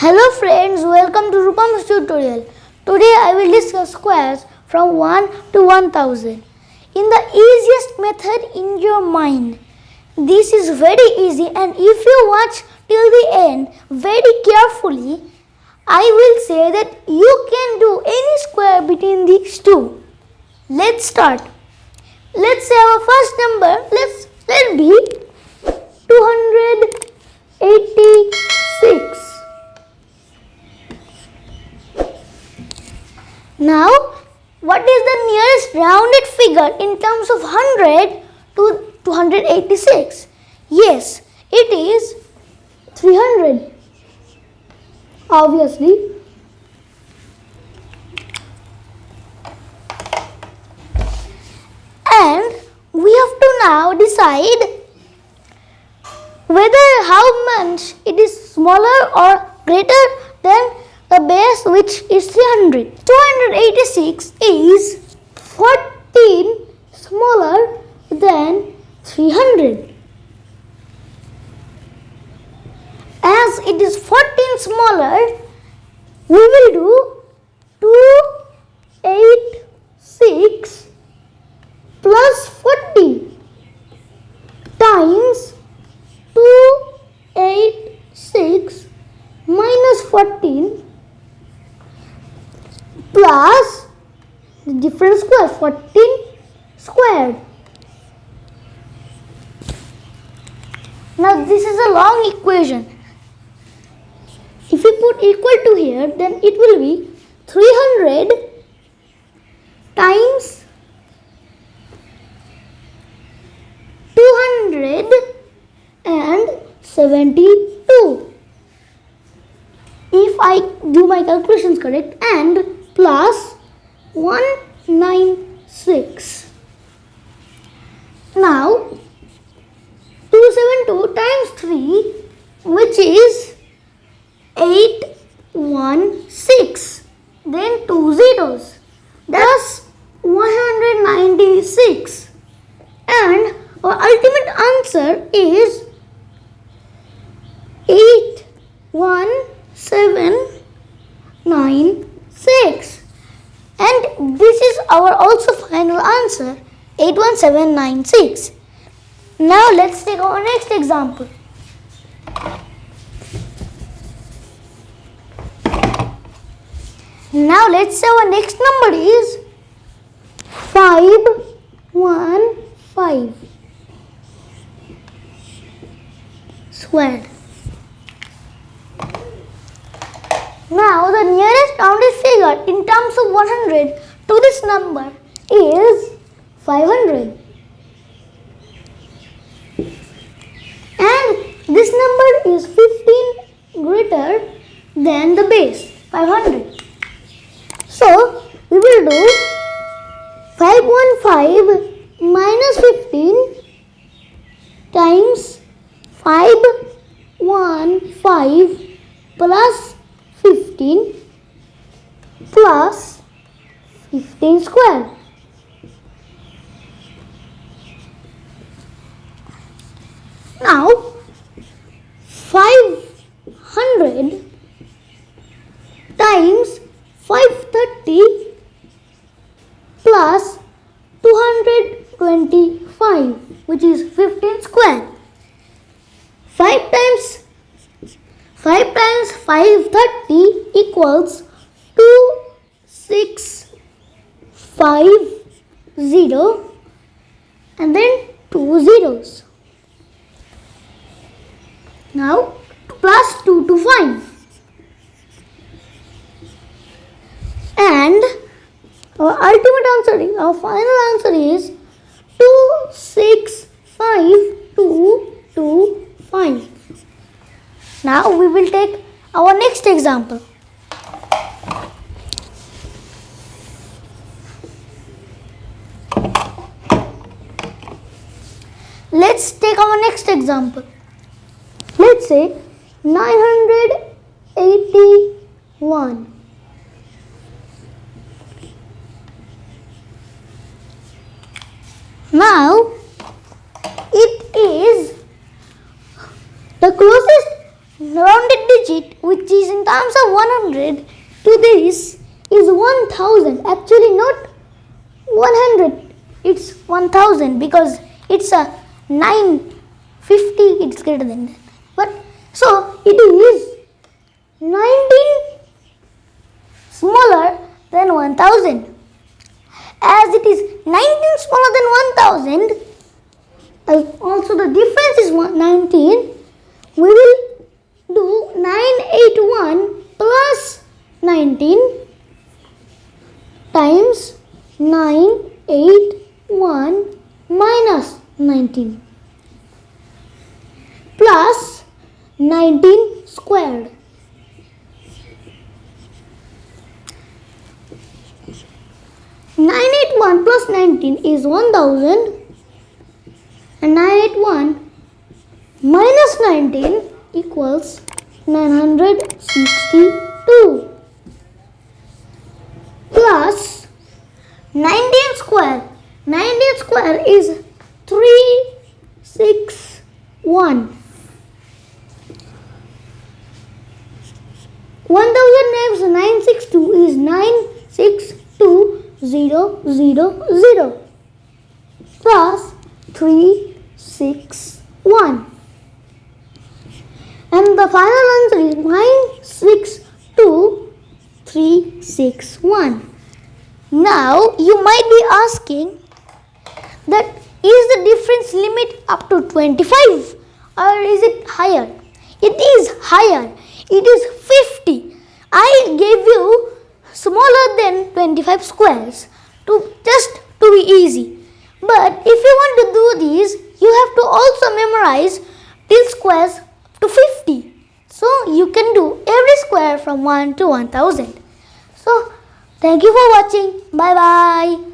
Hello friends, welcome to Rupam's tutorial. Today I will discuss squares from 1 to 1000 in the easiest method in your mind. This is very easy, and if you watch till the end very carefully, I will say that you can do any square between these two. Let's start. Let's say our first number, let be 286. Now, what is the nearest rounded figure in terms of 100 to 286? Yes, it is 300. Obviously. And we have to now decide whether how much it is smaller or greater than the base, which is 300. 286 is 14 smaller than 300. As it is 14 smaller, we will do 286 plus 14 times 286 minus 14 plus the different square, 14 squared. Now this is a long equation. If we put equal to here, then it will be 300 times 272. If I do my calculations correct, and plus 196. Now 272 times 3, which is 816. Then 2 zeros. That's 196. And our ultimate answer is 81796. And this is our also final answer, 81796. Now let's take our next example. Now let's say our next number is 515 squared. Now the nearest rounded figure in terms of 100 to this number is 500. And this number is 15 greater than the base, 500. So we will do 515 minus 15 times 515 plus 15 plus 15 square. Now 500 times 530 plus 225, which is 15 square. 5 times 530 equals 2650, and then 2 zeros. Now plus 2 to 5. And our ultimate answer, our final answer is 265225. Now we will take our next example. Let's take our next example. Let's say 981. Now it is the closest rounded digit, which is is in terms of 100 to this is 1000. Actually not 100, it's 1000 because it's a 950, it's greater than that. But so it is 19 smaller than 1000. As it is 19 smaller than 1000, also the difference is 19, we will do 981 plus 19 times 981 minus 19 plus 19 squared. 981 plus 19 is 1000 and 981 minus 19 equals 962 plus 19 square. 19 square is 361. 1000 times 962 is 962,000 plus 361. And the final answer is 962,361. Now you might be asking that is the difference limit up to 25 or is it higher? It is higher. It is 50. I gave you smaller than 25 squares to be easy. But if you want to do these, you have to also memorize till squares to 50. So you can do every square from 1 to 1000. So thank you for watching. Bye bye.